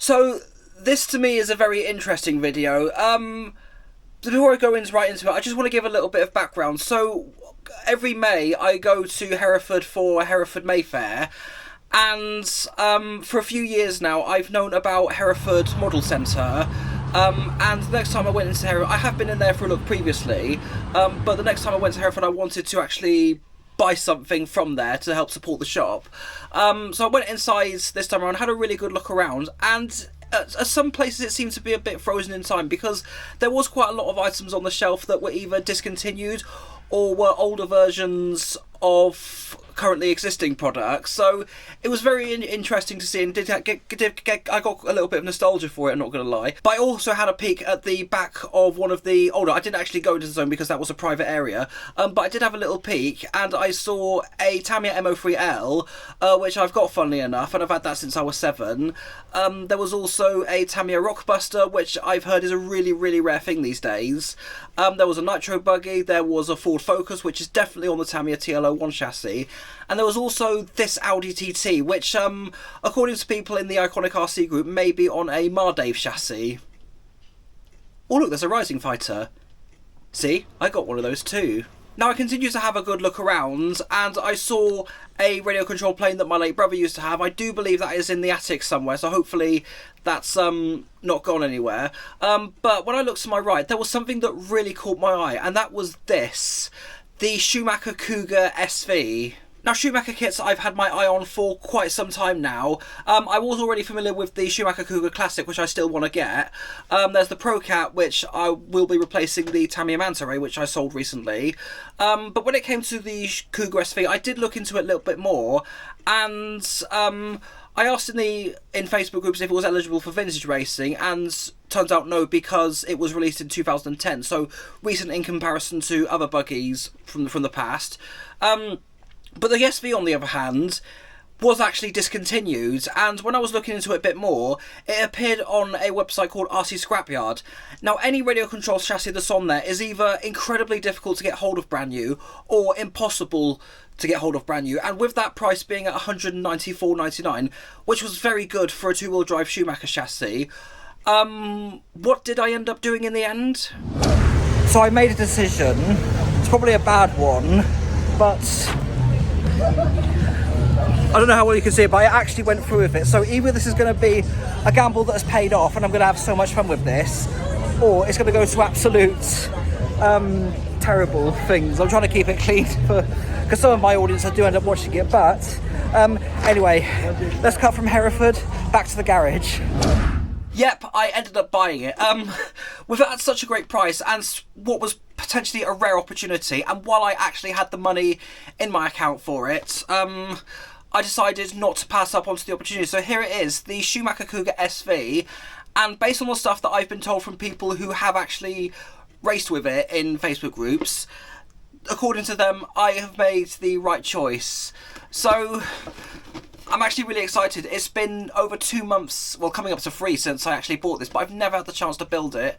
So this to me is a very interesting video. Before I go right into it, I just want to give a little bit of background. So every May I go to Hereford for Hereford Mayfair, and for a few years now I've known about Hereford Model Centre. And the next time I went into Hereford, I have been in there for a look previously, but the next time I went to Hereford I wanted to actually buy something from there to help support the shop. So I went inside this time around, had a really good look around, and at some places it seemed to be a bit frozen in time, because there was quite a lot of items on the shelf that were either discontinued or were older versions of currently existing products. So it was very interesting to see, and I got a little bit of nostalgia for it, I'm not going to lie. But I also had a peek at the back of one of the older, I didn't actually go into the zone because that was a private area, but I did have a little peek, and I saw a Tamiya MO3L, which I've got, funnily enough, and I've had that since I was 7. There was also a Tamiya Rockbuster, which I've heard is a really, really rare thing these days. There was a Nitro buggy, there was a Ford Focus, which is definitely on the Tamiya TL01 chassis, and there was also this Audi TT, which, according to people in the Iconic RC group, may be on a Mardave chassis. Oh look, there's a Rising Fighter. See, I got one of those too. Now I continue to have a good look around, and I saw a radio control plane that my late brother used to have. I do believe that is in the attic somewhere, so hopefully that's not gone anywhere. But when I looked to my right, there was something that really caught my eye, and that was this. The Schumacher Cougar SV. Now, Schumacher kits I've had my eye on for quite some time now. I was already familiar with the Schumacher Cougar Classic, which I still want to get. There's the Pro Cat, which I will be replacing the Tamiya Manta Ray, which I sold recently. But when it came to the Cougar SV, I did look into it a little bit more, and I asked in Facebook groups if it was eligible for vintage racing, and turns out no, because it was released in 2010, so recent in comparison to other buggies from the past. But the SV, on the other hand, was actually discontinued, and when I was looking into it a bit more, it appeared on a website called RC Scrapyard. Now, any radio control chassis that's on there is either incredibly difficult to get hold of brand new, or impossible to get hold of brand new, and with that price being at $194.99, which was very good for a two-wheel drive Schumacher chassis, what did I end up doing in the end? So I made a decision. It's probably a bad one, but I don't know how well you can see it, but I actually went through with it. So either this is going to be a gamble that has paid off and I'm going to have so much fun with this, or it's going to go to absolute terrible things. I'm trying to keep it clean because some of my audience do end up watching it. But anyway, let's cut from Hereford back to the garage. Yep, I ended up buying it. With it at such a great price, and what was potentially a rare opportunity, and while I actually had the money in my account for it, I decided not to pass up onto the opportunity. So here it is, the Schumacher Cougar SV, and based on the stuff that I've been told from people who have actually raced with it in Facebook groups, according to them, I have made the right choice. So I'm actually really excited. It's been over 2 months, well, coming up to 3 since I actually bought this, but I've never had the chance to build it.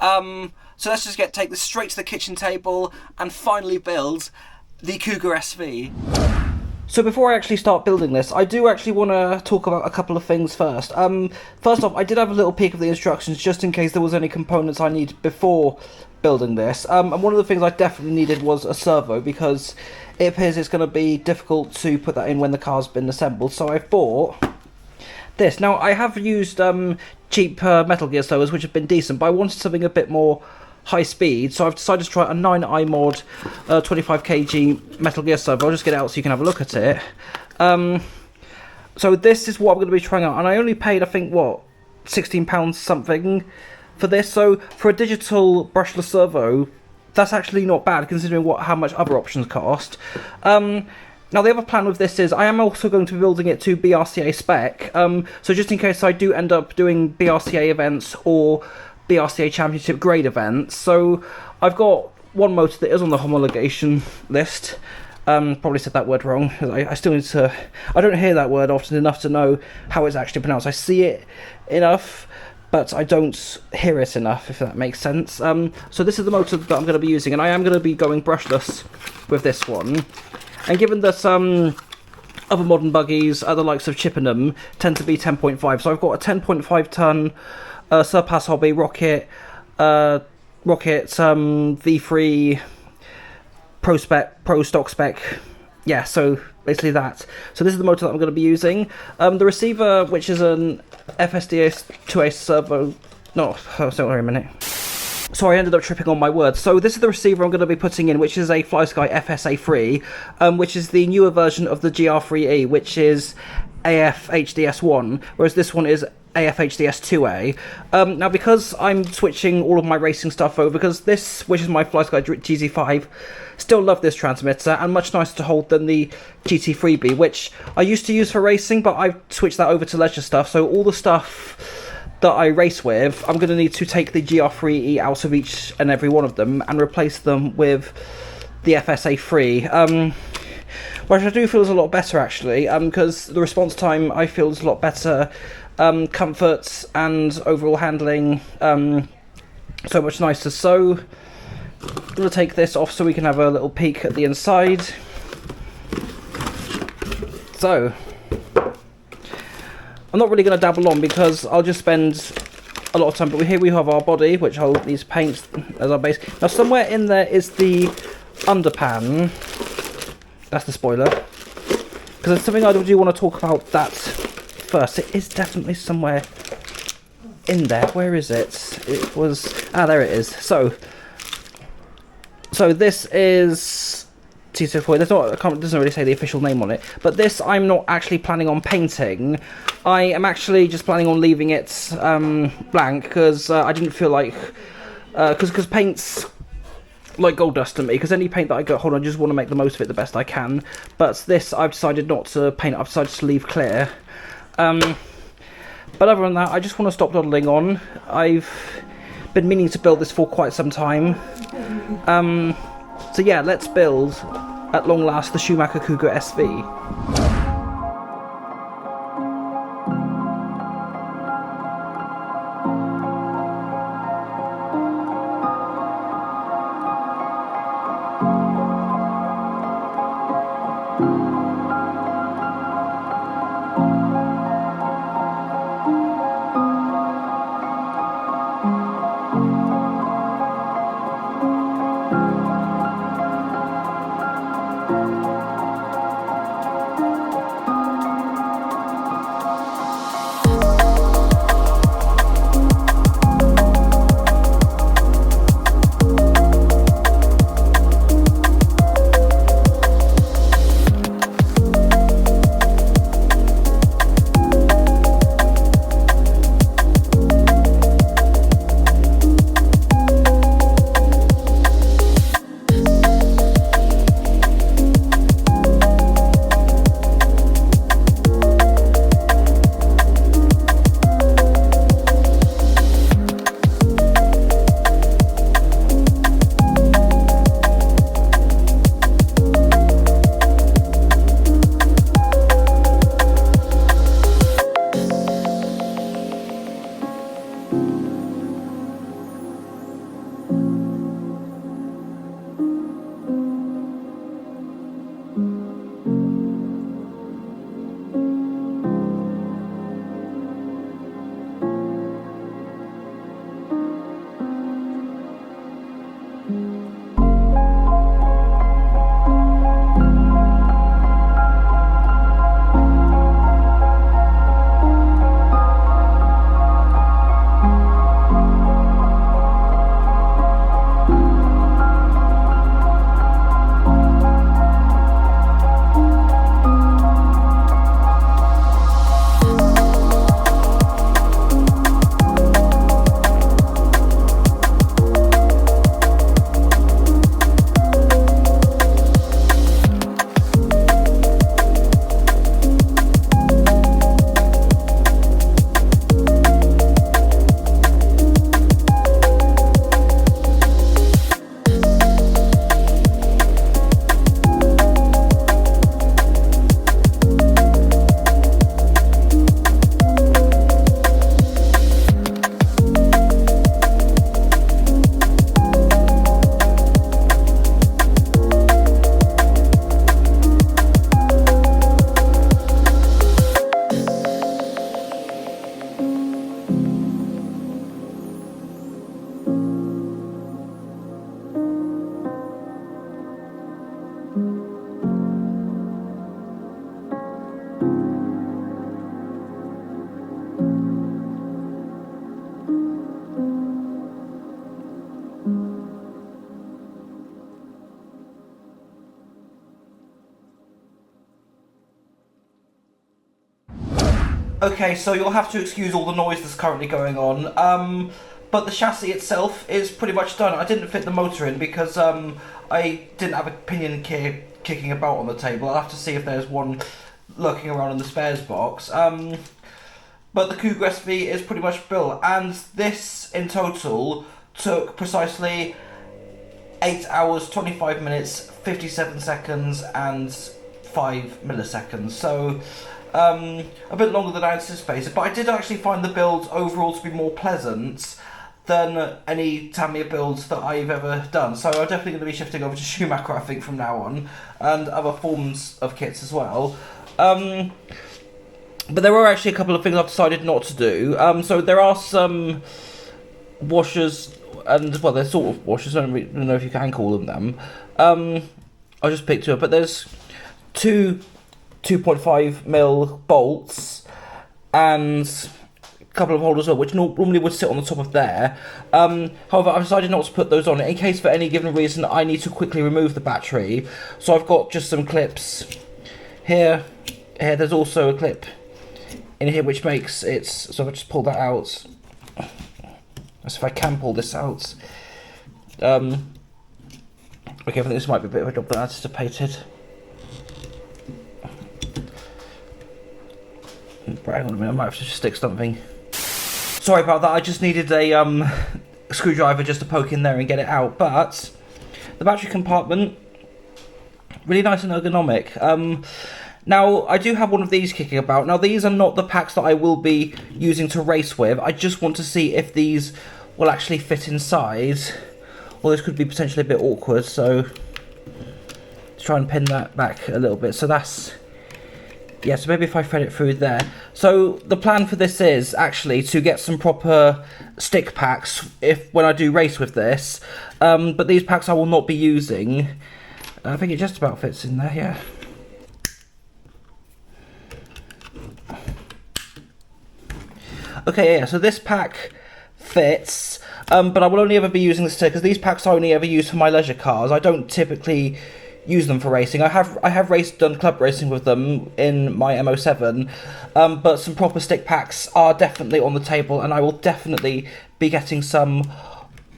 So let's just take this straight to the kitchen table and finally build the Cougar SV. So before I actually start building this, I do actually want to talk about a couple of things first. First off, I did have a little peek of the instructions just in case there was any components I needed before building this. And one of the things I definitely needed was a servo, because it appears it's going to be difficult to put that in when the car's been assembled. So I've bought this. Now, I have used cheap Metal Gear servos, which have been decent, but I wanted something a bit more high speed, so I've decided to try a 9i mod 25kg Metal Gear servo. I'll just get it out so you can have a look at it. So this is what I'm going to be trying out, and I only paid, I think, what, £16 something for this. So for a digital brushless servo, that's actually not bad considering how much other options cost. Now the other plan with this is I am also going to be building it to BRCA spec, so just in case I do end up doing BRCA events or BRCA Championship grade events. So I've got one motor that is on the homologation list. Probably said that word wrong. I still need to. I don't hear that word often enough to know how it's actually pronounced. I see it enough, but I don't hear it enough, if that makes sense. So this is the motor that I'm going to be using, and I am going to be going brushless with this one. And given that other modern buggies, the likes of Chippenham, tend to be 10.5. So I've got a 10.5 ton Surpass Hobby Rocket V3 Pro Stock Spec. Yeah, so basically that. So this is the motor that I'm going to be using. The receiver, which is an FSDS 2A servo. No, sorry a minute. Sorry, I ended up tripping on my words. So this is the receiver I'm going to be putting in, which is a FlySky FSA3, which is the newer version of the GR3E, which is AF HDS1, whereas this one is AF HDS2A. Now, because I'm switching all of my racing stuff over, because this, which is my FlySky GZ5, still love this transmitter, and much nicer to hold than the GT3B, which I used to use for racing, but I've switched that over to leisure stuff, so all the stuff that I race with, I'm going to need to take the GR3E out of each and every one of them and replace them with the FSA3, which I do feel is a lot better actually, because the response time I feel is a lot better, comfort and overall handling so much nicer. So I'm going to take this off so we can have a little peek at the inside. So I'm not really going to dabble on because I'll just spend a lot of time, but here we have our body, which I'll need to paint as our base. Now somewhere in there is the underpan. That's the spoiler. Because there's something I do want to talk about that first. It is definitely somewhere in there. Where is it? It was... Ah, there it is. So this is... T64. There's not, it doesn't really say the official name on it, but this I'm not actually planning on painting. I am actually just planning on leaving it blank because I didn't feel like because paint's like gold dust to me. Because any paint that I get hold on, I just want to make the most of it the best I can. But this I've decided not to paint. I've decided to leave clear. But other than that, I just want to stop dawdling on. I've been meaning to build this for quite some time. So yeah, let's build, at long last, the Schumacher Cougar SV. Okay, so you'll have to excuse all the noise that's currently going on. But the chassis itself is pretty much done. I didn't fit the motor in because I didn't have a pinion kicking about on the table. I'll have to see if there's one lurking around in the spares box. But the Cougar SV is pretty much built, and this in total took precisely 8 hours, 25 minutes, 57 seconds and 5 milliseconds. So a bit longer than I anticipated, but I did actually find the build overall to be more pleasant than any Tamiya builds that I've ever done. So I'm definitely going to be shifting over to Schumacher, I think, from now on, and other forms of kits as well. But there were actually a couple of things I've decided not to do. So there are some washers, and well, they're sort of washers, I don't really know if you can call them. I just picked two up, but there's two 2.5mm bolts and a couple of holders, which normally would sit on the top of there. However, I've decided not to put those on in case for any given reason I need to quickly remove the battery. So I've got just some clips here. There's also a clip in here which makes it, so if I just pull that out, as if I can pull this out. Okay, I think this might be a bit of a job than anticipated. Right, hang on a minute, I might have to just stick something. Sorry about that, I just needed a screwdriver just to poke in there and get it out, but the battery compartment, really nice and ergonomic. Now, I do have one of these kicking about. Now, these are not the packs that I will be using to race with. I just want to see if these will actually fit inside. Well, this could be potentially a bit awkward, so let's try and pin that back a little bit. So that's, yeah, so maybe if I thread it through there. So the plan for this is actually to get some proper stick packs when I do race with this. But these packs I will not be using. I think it just about fits in there, yeah. Okay, yeah, so this pack fits, but I will only ever be using this because these packs I only ever use for my leisure cars. I don't typically use them for racing. I have done club racing with them in my MO7, but some proper stick packs are definitely on the table, and I will definitely be getting some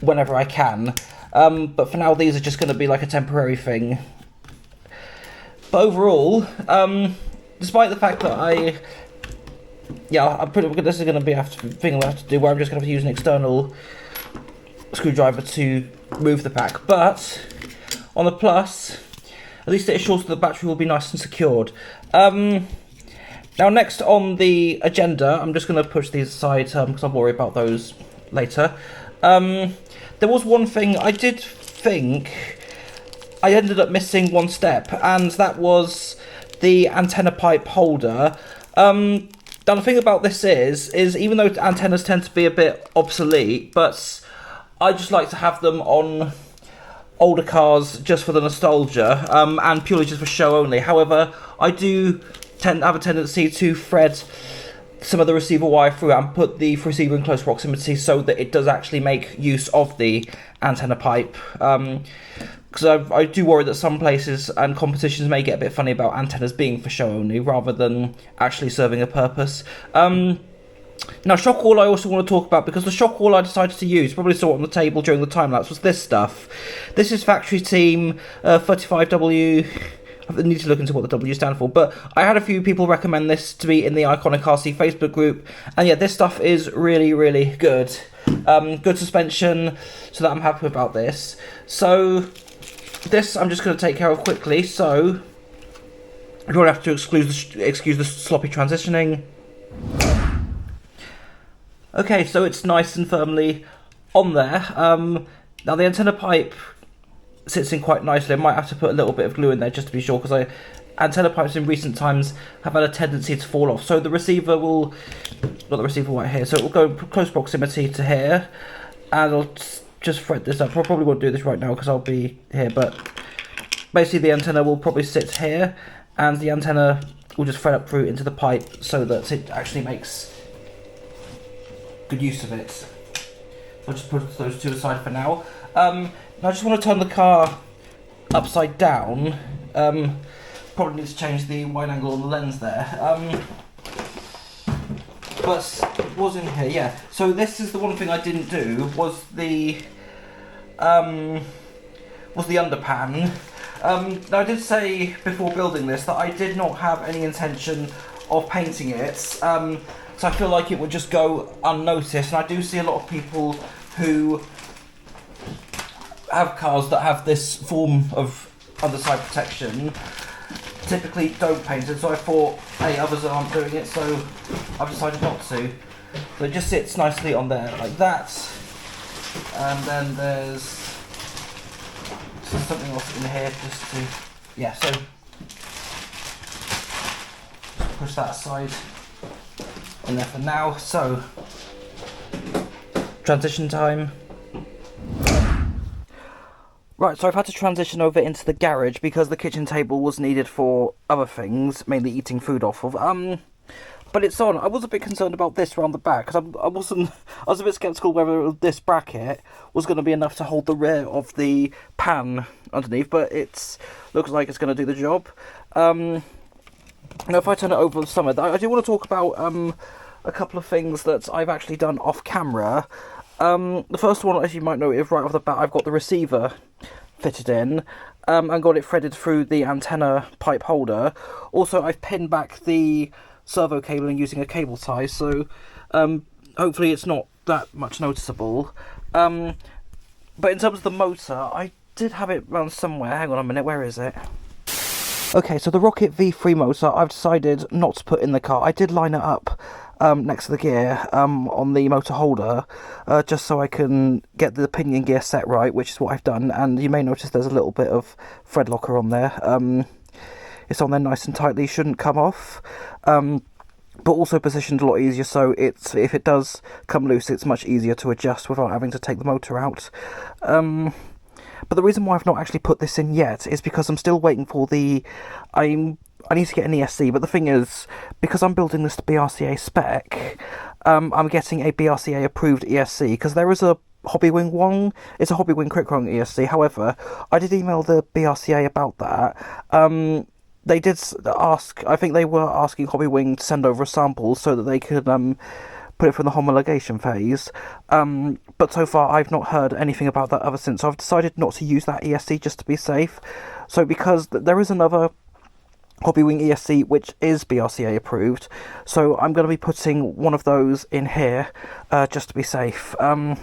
whenever I can. But for now, these are just going to be like a temporary thing. But overall, despite the fact that this is going to be a thing I'll have to do where I'm just going to have to use an external screwdriver to move the pack. But on the plus, at least it assures that the battery will be nice and secured. Now, next on the agenda, I'm just going to push these aside because I'll worry about those later. There was one thing I did think I ended up missing one step, and that was the antenna pipe holder. Now the thing about this is even though antennas tend to be a bit obsolete, but I just like to have them on older cars just for the nostalgia, and purely just for show only. However, I do have a tendency to thread some of the receiver wire through and put the receiver in close proximity so that it does actually make use of the antenna pipe. Because I do worry that some places and competitions may get a bit funny about antennas being for show only rather than actually serving a purpose. Now, shock wall I also want to talk about, because the shock wall I decided to use, probably saw it on the table during the time lapse, was this stuff. This is Factory Team 35W. I need to look into what the W stand for, but I had a few people recommend this to me in the Iconic RC Facebook group, and yeah, this stuff is really, really good. Good suspension, so that I'm happy about this. So this I'm just going to take care of quickly, so you don't have to excuse the sloppy transitioning. Okay, so it's nice and firmly on there. Now the antenna pipe sits in quite nicely. I might have to put a little bit of glue in there just to be sure, because antenna pipes in recent times have had a tendency to fall off. So the receiver will, not the receiver right here, so it will go close proximity to here, and I'll just thread this up. I probably won't do this right now because I'll be here, but basically the antenna will probably sit here, and the antenna will just thread up through into the pipe so that it actually makes good use of it. I'll just put those two aside for now. I just want to turn the car upside down. Probably need to change the wide angle on the lens there. but it was in here, yeah. So this is the one thing I didn't do, was the underpan. Now I did say before building this that I did not have any intention of painting it, so I feel like it would just go unnoticed, and I do see a lot of people who have cars that have this form of underside protection typically don't paint it, so I thought, hey, others aren't doing it, so I've decided not to. So it just sits nicely on there like that, and then there's something else in here just to, yeah, so push that aside in there for now. So transition time. Right, so I've had to transition over into the garage because the kitchen table was needed for other things, mainly eating food off of. But it's on. I was a bit concerned about this around the back because I was a bit sceptical whether this bracket was going to be enough to hold the rear of the pan underneath, but it looks like it's going to do the job. Now, if I turn it over the summer, I do want to talk about a couple of things that I've actually done off camera. The first one, as you might know, is right off the bat, I've got the receiver fitted in and got it threaded through the antenna pipe holder. Also, I've pinned back the servo cabling using a cable tie, so hopefully it's not that much noticeable. But in terms of the motor, I did have it around somewhere. Hang on a minute, where is it? Okay, so the Rocket V3 motor, I've decided not to put in the car. I did line it up next to the gear on the motor holder, just so I can get the pinion gear set right, which is what I've done. And you may notice there's a little bit of thread locker on there. It's on there nice and tightly, shouldn't come off. But also positioned a lot easier, so if it does come loose, it's much easier to adjust without having to take the motor out. But the reason why I've not actually put this in yet is because I'm still waiting for I need to get an ESC, but the thing is, because I'm building this to BRCA spec, I'm getting a BRCA approved ESC, because there is a Hobbywing one. It's a Hobbywing Quick Run ESC. However, I did email the BRCA about that. They did ask, I think they were asking Hobbywing to send over a sample so that they could put it from the homologation phase. But so far I've not heard anything about that ever since, so I've decided not to use that ESC just to be safe. So because there is another Hobbywing ESC which is BRCA approved, so I'm going to be putting one of those in here just to be safe. But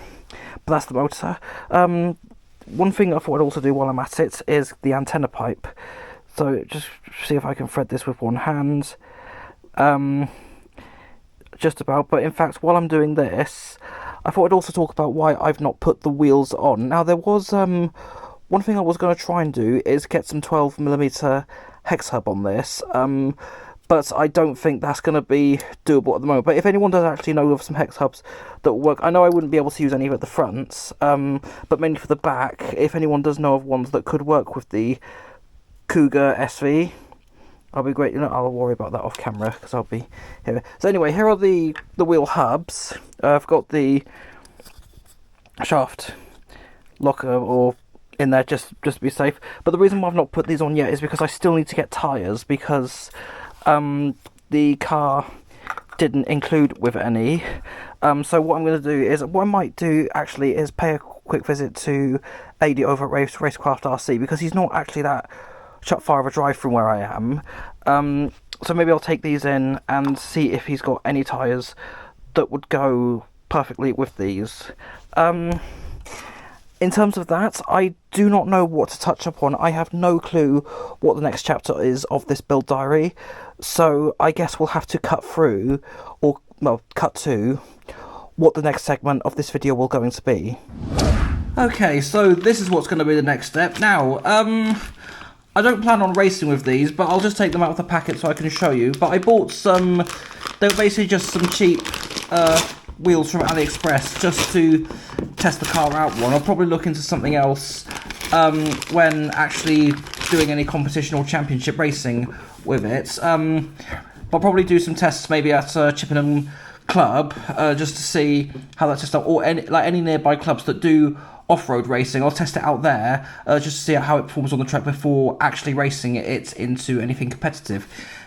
that's the motor. One thing I thought I'd also do while I'm at it is the antenna pipe. So just see if I can thread this with one hand. Just about, but in fact, while I'm doing this, I thought I'd also talk about why I've not put the wheels on. Now, there was one thing I was going to try and do is get some 12mm hex hub on this, but I don't think that's going to be doable at the moment. But if anyone does actually know of some hex hubs that work, I know I wouldn't be able to use any of the fronts, but mainly for the back. If anyone does know of ones that could work with the Cougar SV, I'll be great. I'll worry about that off camera because I'll be here. So anyway, here are the wheel hubs. I've got the shaft locker or in there just to be safe. But the reason why I've not put these on yet is because I still need to get tyres, because the car didn't include with any. So what I'm going to do is, what I might do actually is pay a quick visit to AD over at Racecraft RC, because he's not actually that shut far of a drive from where I am. So maybe I'll take these in and see if he's got any tyres that would go perfectly with these. In terms of that, I do not know what to touch upon. I have no clue what the next chapter is of this build diary, so I guess we'll have to cut through, or, well, cut to what the next segment of this video will going to be. Okay, so this is what's going to be the next step. Now, I don't plan on racing with these, but I'll just take them out of the packet so I can show you. But I bought some, they were basically just some cheap wheels from AliExpress just to test the car out one. I'll probably look into something else when actually doing any competition or championship racing with it. I'll probably do some tests maybe at Chippenham Club just to see how that tests out, or any nearby clubs that do off-road racing. I'll test it out there just to see how it performs on the track before actually racing it into anything competitive.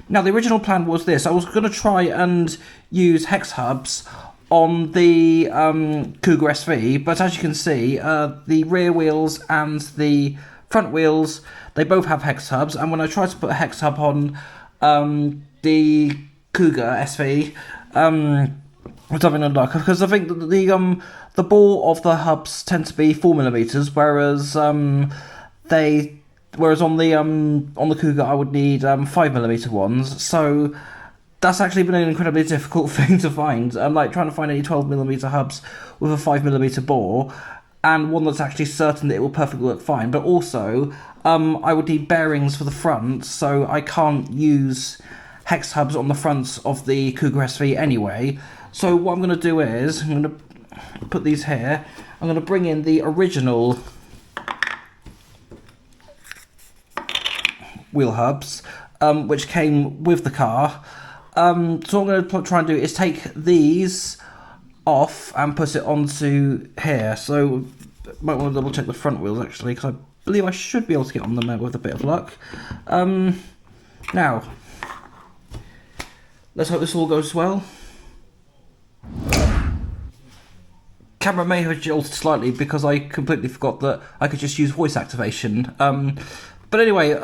Now, the original plan was this. I was going to try and use hex hubs on the Cougar SV, but as you can see, the rear wheels and the front wheels, they both have hex hubs, and when I tried to put a hex hub on the Cougar SV, I was having a luck, because I think that the bore of the hubs tend to be 4mm, whereas on the Cougar I would need 5mm ones. So that's actually been an incredibly difficult thing to find. Like trying to find any 12mm hubs with a 5mm bore, and one that's actually certain that it will perfectly work fine. But also, I would need bearings for the front, so I can't use hex hubs on the front of the Cougar SV anyway. So what I'm going to do is, I'm going to put these here. I'm going to bring in the original wheel hubs, which came with the car. So what I'm going to try and do is take these off and put it onto here. So might want to double check the front wheels actually, because I believe I should be able to get on them there with a bit of luck. Now, let's hope this all goes well. Camera may have jolted slightly because I completely forgot that I could just use voice activation. But anyway,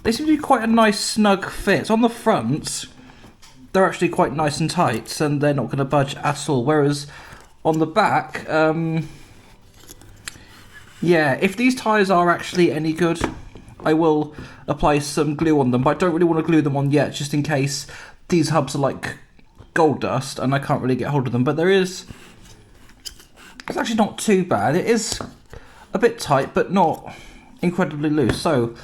they seem to be quite a nice snug fit. On the front, they're actually quite nice and tight, and they're not going to budge at all. Whereas on the back, yeah, if these tyres are actually any good, I will apply some glue on them. But I don't really want to glue them on yet, just in case these hubs are like gold dust and I can't really get hold of them. But it's actually not too bad. It is a bit tight, but not incredibly loose. So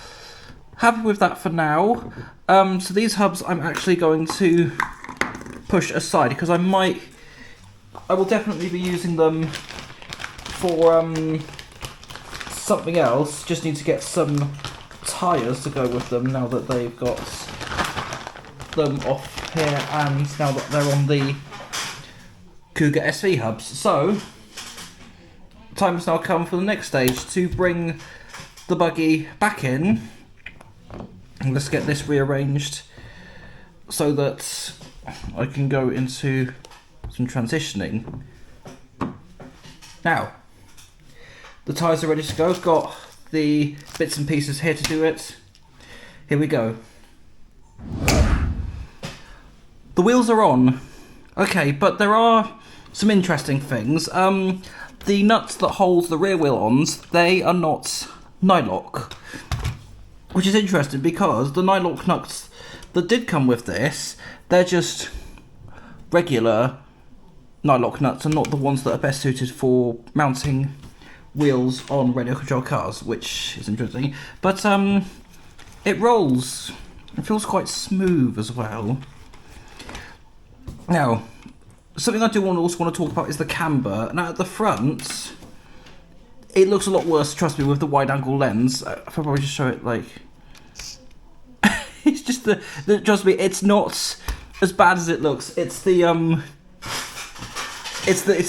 happy with that for now. So these hubs I'm actually going to push aside, because I will definitely be using them for something else. Just need to get some tyres to go with them now that they've got them off here, and now that they're on the Cougar SV hubs. So time has now come for the next stage, to bring the buggy back in. And let's get this rearranged so that I can go into some transitioning. Now, the tyres are ready to go. I've got the bits and pieces here to do it. Here we go. The wheels are on. Okay, but there are some interesting things. The nuts that hold the rear wheel ons, they are not nylock, which is interesting because the nylock nuts that did come with this, they're just regular nylock nuts and not the ones that are best suited for mounting wheels on radio control cars, which is interesting. But it rolls. It feels quite smooth as well. Now, something I do also want to talk about is the camber. Now, at the front, it looks a lot worse, trust me, with the wide-angle lens. If I probably just show it, like... it's just trust me, it's not as bad as it looks. It's the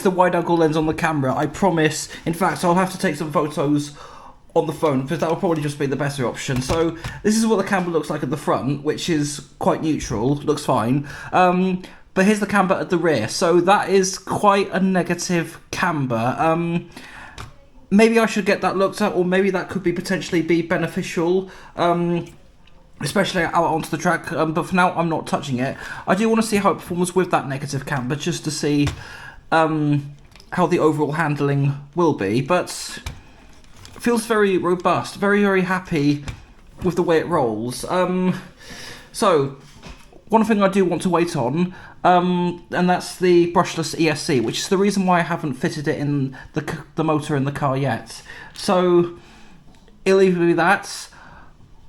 wide-angle lens on the camera, I promise. In fact, I'll have to take some photos on the phone, because that will probably just be the better option. So, this is what the camber looks like at the front, which is quite neutral, looks fine. But here's the camber at the rear, so that is quite a negative camber. Maybe I should get that looked at, or maybe that could potentially be beneficial, especially out onto the track, but for now I'm not touching it. I do want to see how it performs with that negative camber, just to see how the overall handling will be, but it feels very robust, very, very happy with the way it rolls. So, one thing I do want to wait on, and that's the brushless ESC, which is the reason why I haven't fitted it in the motor in the car yet. So it'll either be that,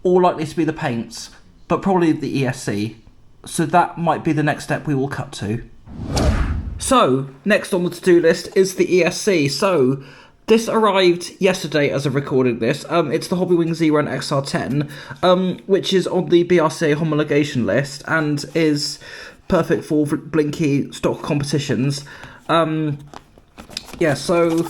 or likely to be the paints, but probably the ESC. So that might be the next step we will cut to. So, next on the to-do list is the ESC. So, this arrived yesterday as of recording this. It's the Hobbywing Z1 XR10, which is on the BRCA homologation list and is perfect for blinky stock competitions. Yeah, so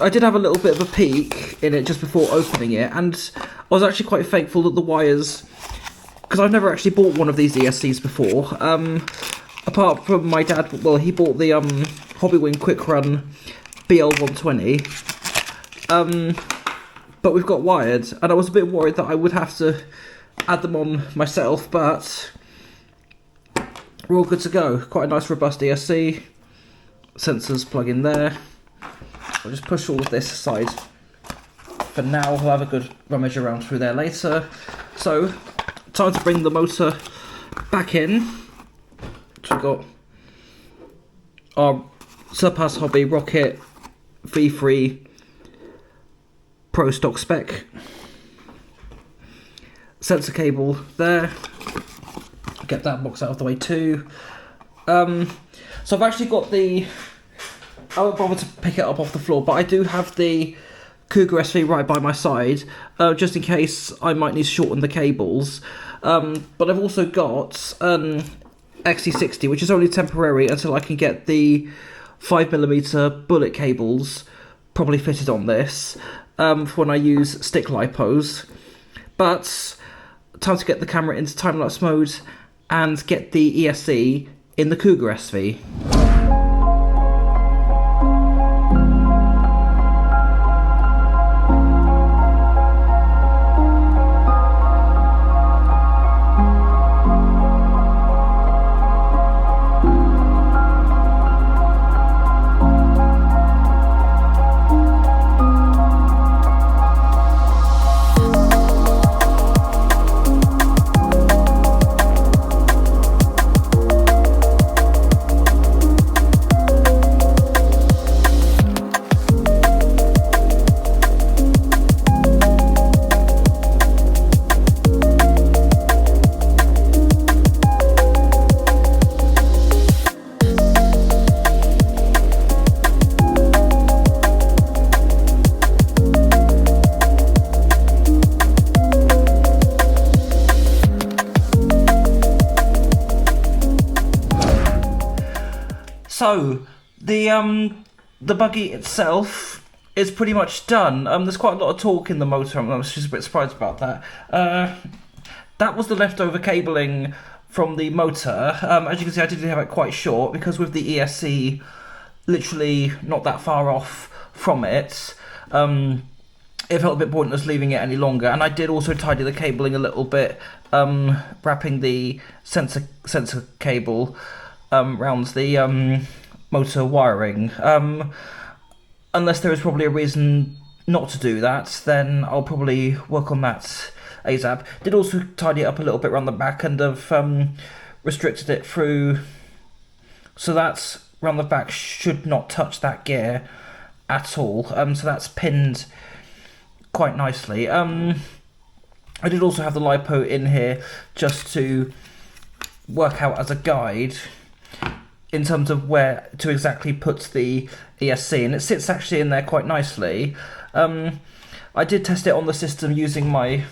I did have a little bit of a peek in it just before opening it, and I was actually quite thankful that the wires because I've never actually bought one of these ESCs before. Apart from my dad, well, he bought the Hobbywing Quick Run BL120. But we've got wired, and I was a bit worried that I would have to add them on myself, but we're all good to go. Quite a nice robust ESC. Sensors plug in there. I'll just push all of this aside for now. We'll have a good rummage around through there later. So, time to bring the motor back in. So we've got our Surpass Hobby Rocket V3 Pro Stock Spec. Sensor cable there. Get that box out of the way too. So I've actually got the... I won't bother to pick it up off the floor, but I do have the Cougar SV right by my side, just in case I might need to shorten the cables. But I've also got an XC60, which is only temporary until I can get the 5mm bullet cables probably fitted on this for when I use stick lipos. But time to get the camera into time-lapse mode and get the ESC in the Cougar SV. So, the buggy itself is pretty much done. There's quite a lot of torque in the motor. I was just a bit surprised about that. That was the leftover cabling from the motor. As you can see, I did have it quite short because with the ESC literally not that far off from it, it felt a bit pointless leaving it any longer. And I did also tidy the cabling a little bit, wrapping the sensor cable around the motor wiring. Unless there is probably a reason not to do that, then I'll probably work on that ASAP. Did also tidy it up a little bit around the back and have restricted it through, so that's around the back should not touch that gear at all. So that's pinned quite nicely. I did also have the lipo in here just to work out as a guide in terms of where to exactly put the ESC, and it sits actually in there quite nicely. I did test it on the system using my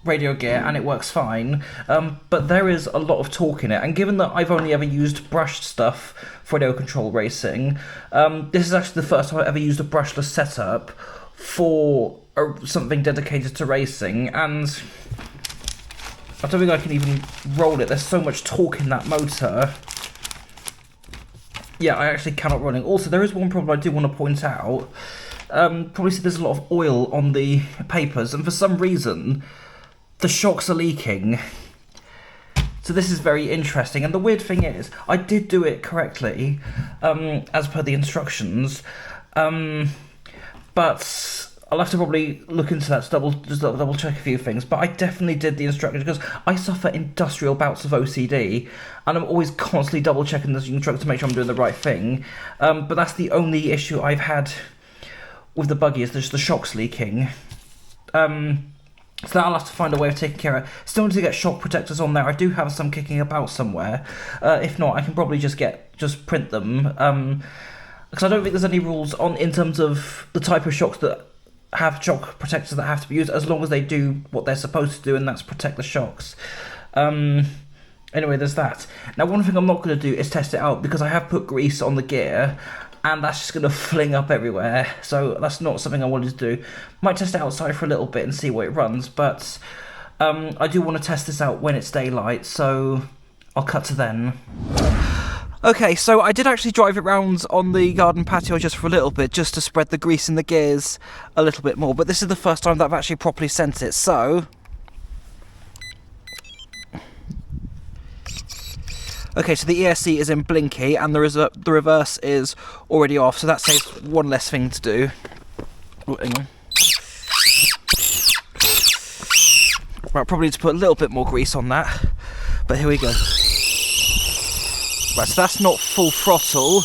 radio gear and it works fine, but there is a lot of torque in it, and given that I've only ever used brushed stuff for radio control racing, this is actually the first time I've ever used a brushless setup for something dedicated to racing, and I don't think I can even roll it. There's so much torque in that motor. Yeah, I actually cannot run it. Also, there is one problem I do want to point out. Probably see there's a lot of oil on the papers, and for some reason, the shocks are leaking. So this is very interesting, and the weird thing is, I did do it correctly, as per the instructions, but I'll have to probably look into that to double check a few things, but I definitely did the instructions because I suffer industrial bouts of OCD, and I'm always constantly double checking the instructions to make sure I'm doing the right thing. But that's the only issue I've had with the buggy, is just the shocks leaking. So that I'll have to find a way of taking care of. Still need to get shock protectors on there. I do have some kicking about somewhere. If not, I can probably just print them. Because I don't think there's any rules in terms of the type of shocks that have shock protectors that have to be used, as long as they do what they're supposed to do, and that's protect the shocks. Anyway, there's that. Now, one thing I'm not going to do is test it out, because I have put grease on the gear, and that's just going to fling up everywhere, so that's not something I wanted to do. Might test it outside for a little bit and see what it runs, but I do want to test this out when it's daylight, so I'll cut to then. Okay, so I did actually drive it round on the garden patio just for a little bit, just to spread the grease in the gears a little bit more, but this is the first time that I've actually properly sent it, so... Okay, so the ESC is in blinky, and the reverse is already off, so that saves one less thing to do. Oh, hang on. Right, probably need to put a little bit more grease on that, but here we go. Right, so that's not full throttle.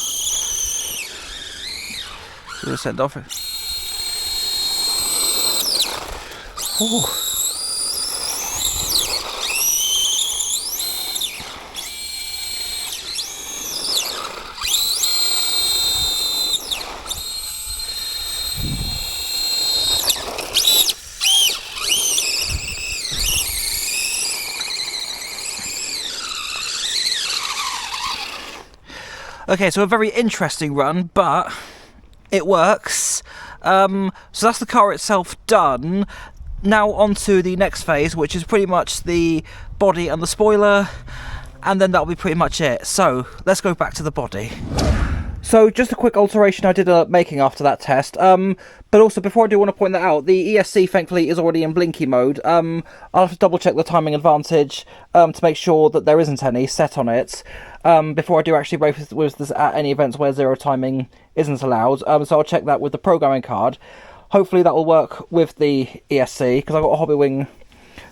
We'll send off. Ooh. Okay, so a very interesting run, but it works. So that's the car itself done. Now on to the next phase, which is pretty much the body and the spoiler, and then that'll be pretty much it. So let's go back to the body. So just a quick alteration I did making after that test, but also before I do want to point that out, the ESC thankfully is already in blinky mode. I'll have to double check the timing advantage to make sure that there isn't any set on it before I do actually race with this at any events where zero timing isn't allowed, so I'll check that with the programming card. Hopefully that will work with the ESC, because I've got a Hobbywing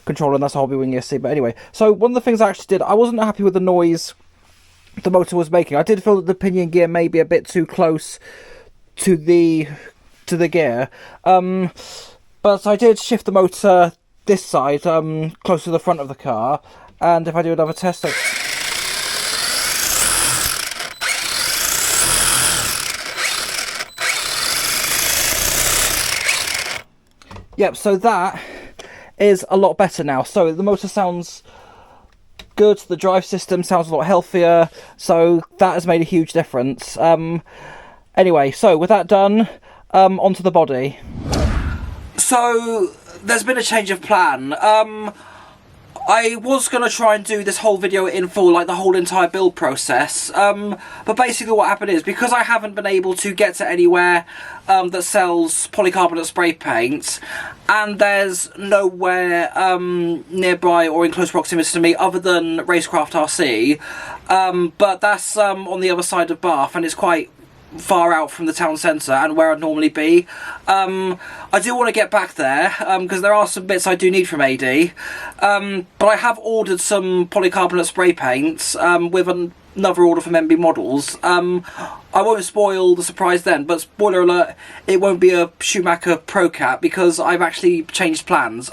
controller and that's a Hobbywing ESC, but anyway. So one of the things I actually did, I wasn't happy with the noise the motor was making. I did feel that the pinion gear may be a bit too close to the gear, but I did shift the motor this side, close to the front of the car, and if I do another test... Yep, so that is a lot better now. So the motor sounds good, the drive system sounds a lot healthier, so that has made a huge difference. Anyway, so with that done, onto the body. So there's been a change of plan. I was going to try and do this whole video in full, like the whole entire build process, but basically what happened is, because I haven't been able to get to anywhere that sells polycarbonate spray paint, and there's nowhere nearby or in close proximity to me other than Racecraft RC, but that's on the other side of Bath, and it's quite far out from the town centre and where I'd normally be. I do want to get back there because there are some bits I do need from AD, but I have ordered some polycarbonate spray paints with another order from MB Models. I won't spoil the surprise then, but spoiler alert, it won't be a Schumacher Pro Cat because I've actually changed plans.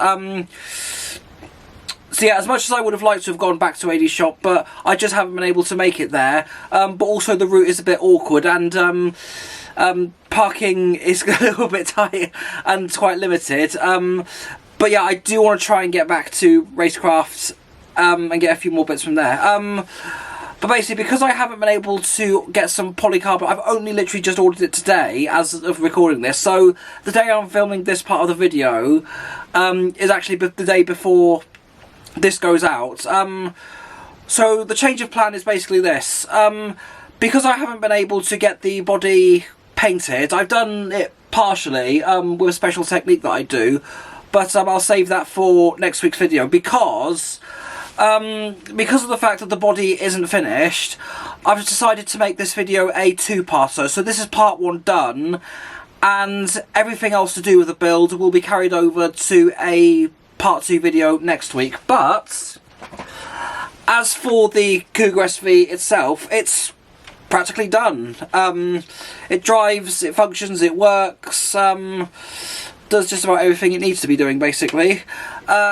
So yeah, as much as I would have liked to have gone back to AD's shop, but I just haven't been able to make it there. But also the route is a bit awkward, and parking is a little bit tight and quite limited. But yeah, I do want to try and get back to Racecraft and get a few more bits from there. But basically, because I haven't been able to get some polycarbonate, I've only literally just ordered it today as of recording this. So the day I'm filming this part of the video is actually the day before this goes out. So the change of plan is basically this. Because I haven't been able to get the body painted, I've done it partially with a special technique that I do, but I'll save that for next week's video because of the fact that the body isn't finished, I've decided to make this video a two-parter. So this is part one done, and everything else to do with the build will be carried over to a part 2 video next week. But as for the Cougar SV itself, it's practically done. It drives, it functions, it works, does just about everything it needs to be doing basically.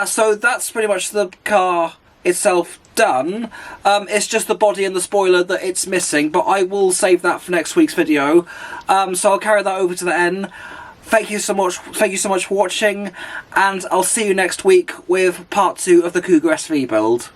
So that's pretty much the car itself done. It's just the body and the spoiler that it's missing, but I will save that for next week's video. So I'll carry that over to the end. Thank you so much for watching, and I'll see you next week with part 2 of the Cougar SV build.